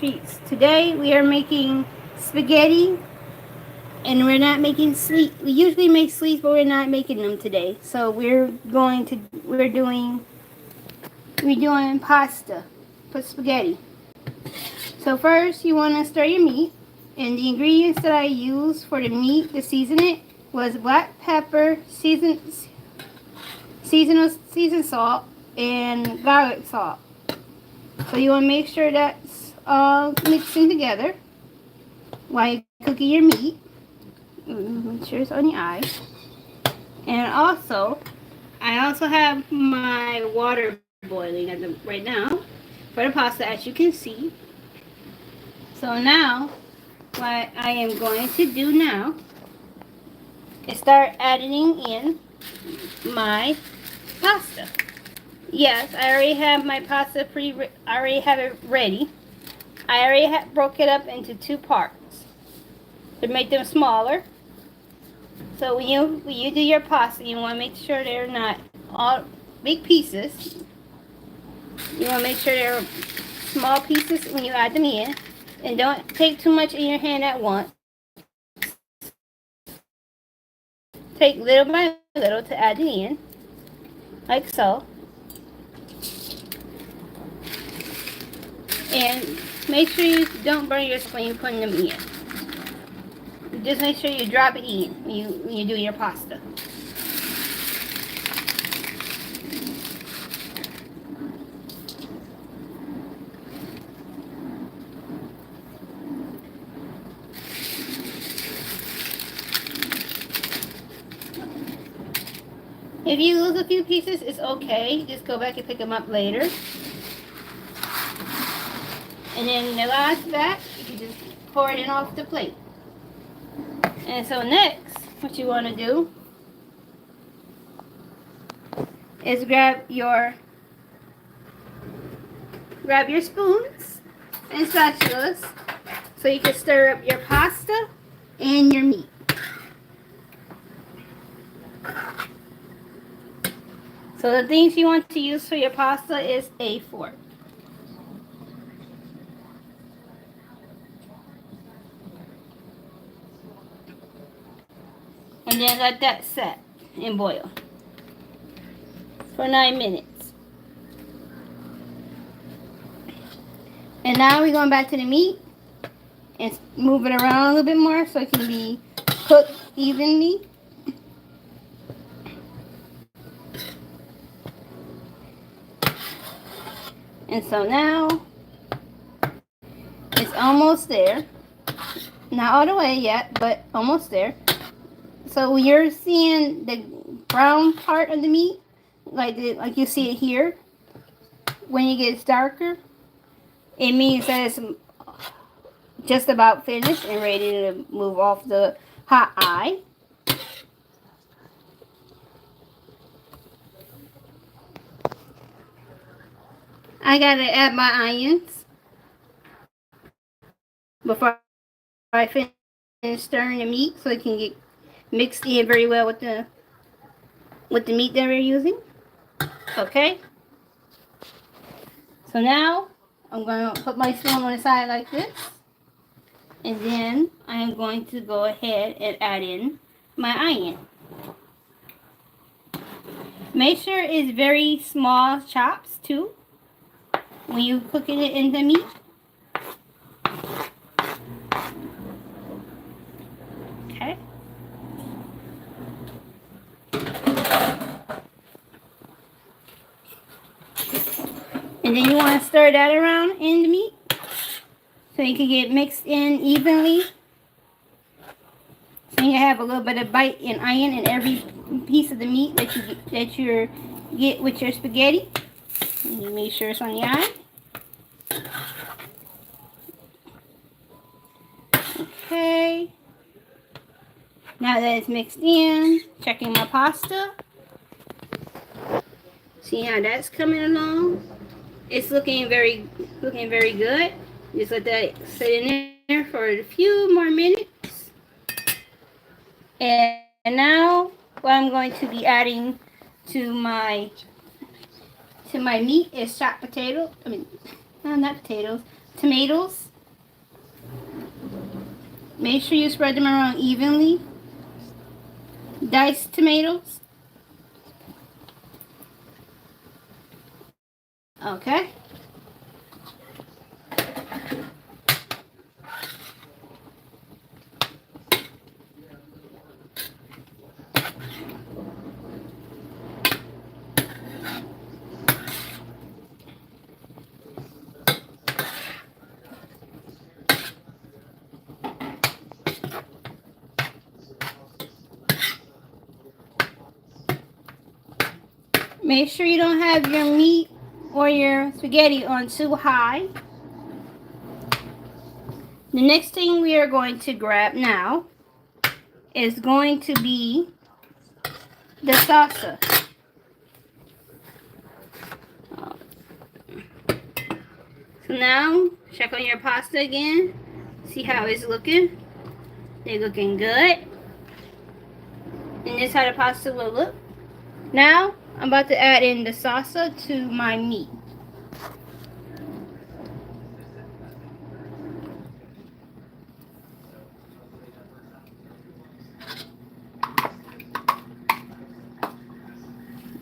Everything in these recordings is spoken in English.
treats. Today we are making spaghetti, and we're not making sweet. We usually make sweets, but we're not making them today. So we're doing pasta, put spaghetti. So first you want to stir your meat, and the ingredients that I used for the meat to season it was black pepper, seasoned salt, and garlic salt. So you want to make sure that's all mixing together while you're cooking your meat. Make sure it's on your eyes. And I also have my water boiling right now for the pasta, as you can see. So now, what I am going to do now is start adding in my pasta. Yes, I already have my pasta I already have it ready. I already broke it up into two parts to make them smaller. So when you do your pasta, you want to make sure they're not all big pieces. You want to make sure they're small pieces when you add them in. And don't take too much in your hand at once. Take little by little to add it in, like so. And make sure you don't burn yourself when you're putting them in. Just make sure you drop it in when you do your pasta. If you lose a few pieces, it's okay. Just go back and pick them up later. And then the last batch, you can just pour it in off the plate. And so next, what you want to do is grab your spoons and spatulas so you can stir up your pasta and your meat. So the things you want to use for your pasta is a fork. And then let that set and boil for 9 minutes. And now we're going back to the meat and move it around a little bit more so it can be cooked evenly. And so now it's almost there. Not all the way yet, but almost there. So when you're seeing the brown part of the meat, like you see it here, when it gets darker, it means that it's just about finished and ready to move off the hot eye. I gotta add my onions before I finish stirring the meat so it can get mixed in very well with the meat that we're using. Okay. So now I'm going to put my spoon on the side like this, and then I am going to go ahead and add in my onion. Make sure it's very small chops too when you're cooking it in the meat. Okay. And then you want to stir that around in the meat so you can get mixed in evenly. So you have a little bit of bite and onion in every piece of the meat that you get with your spaghetti. And you make sure it's on the eye. Okay. Now that it's mixed in, checking my pasta. See how that's coming along? It's looking very good. Just let that sit in there for a few more minutes. And now what I'm going to be adding to my meat is chopped potato. Not potatoes, tomatoes. Make sure you spread them around evenly. Diced tomatoes. Okay. Make sure you don't have your meat or your spaghetti on too high. The next thing we are going to grab now is going to be the salsa. So now, check on your pasta again. See how it's looking. They're looking good. And this is how the pasta will look. Now, I'm about to add in the salsa to my meat.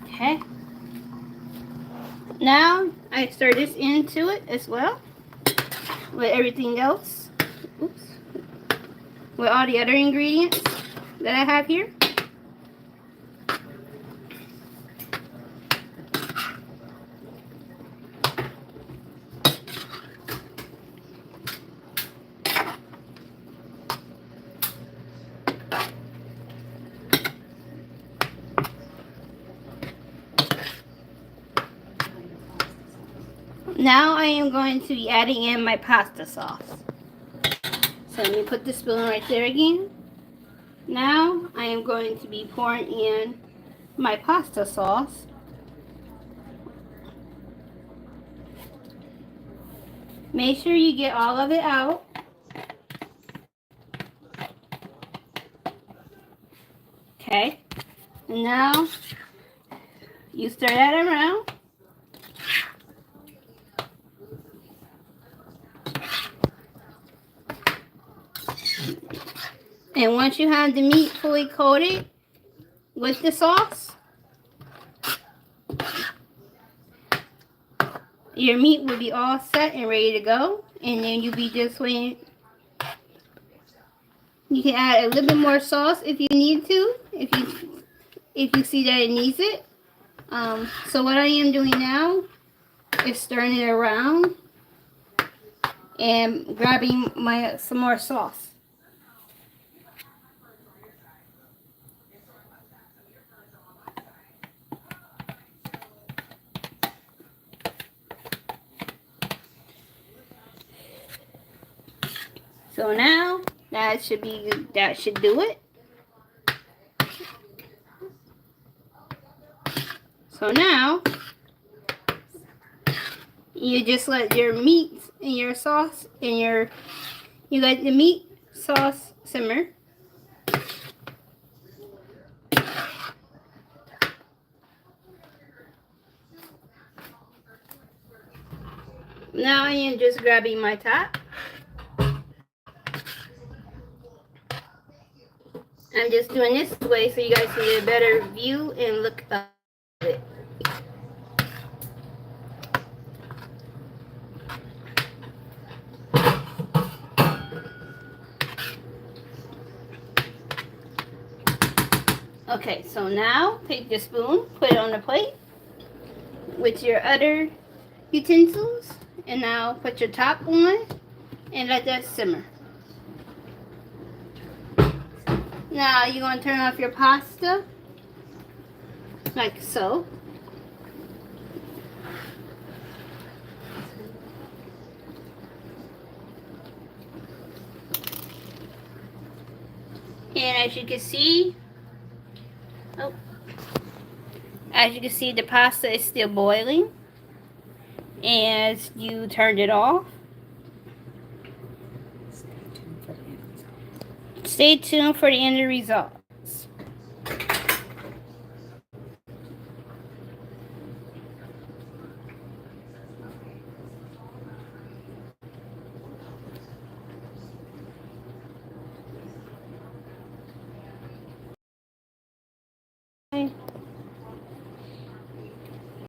Okay. Now, I stir this into it as well with everything else. Oops. With all the other ingredients that I have here. Now I am going to be adding in my pasta sauce. So let me put the spoon right there again. Now I am going to be pouring in my pasta sauce. Make sure you get all of it out. Okay. And now you stir that around. And once you have the meat fully coated with the sauce, your meat will be all set and ready to go. And then you'll be just waiting. You can add a little bit more sauce if you need to, if you see that it needs it. So what I am doing now is stirring it around and grabbing some more sauce. So now that should do it. So now you just let your meat and your sauce and you let the meat sauce simmer. Now I am just grabbing my top. I'm just doing this way so you guys can get a better view and look of it. Okay, so now take your spoon, put it on the plate with your other utensils, and now put your top on and let that simmer. Now you're going to turn off your pasta like so. And as you can see, the pasta is still boiling as you turned it off. Stay tuned for the end results. Bye.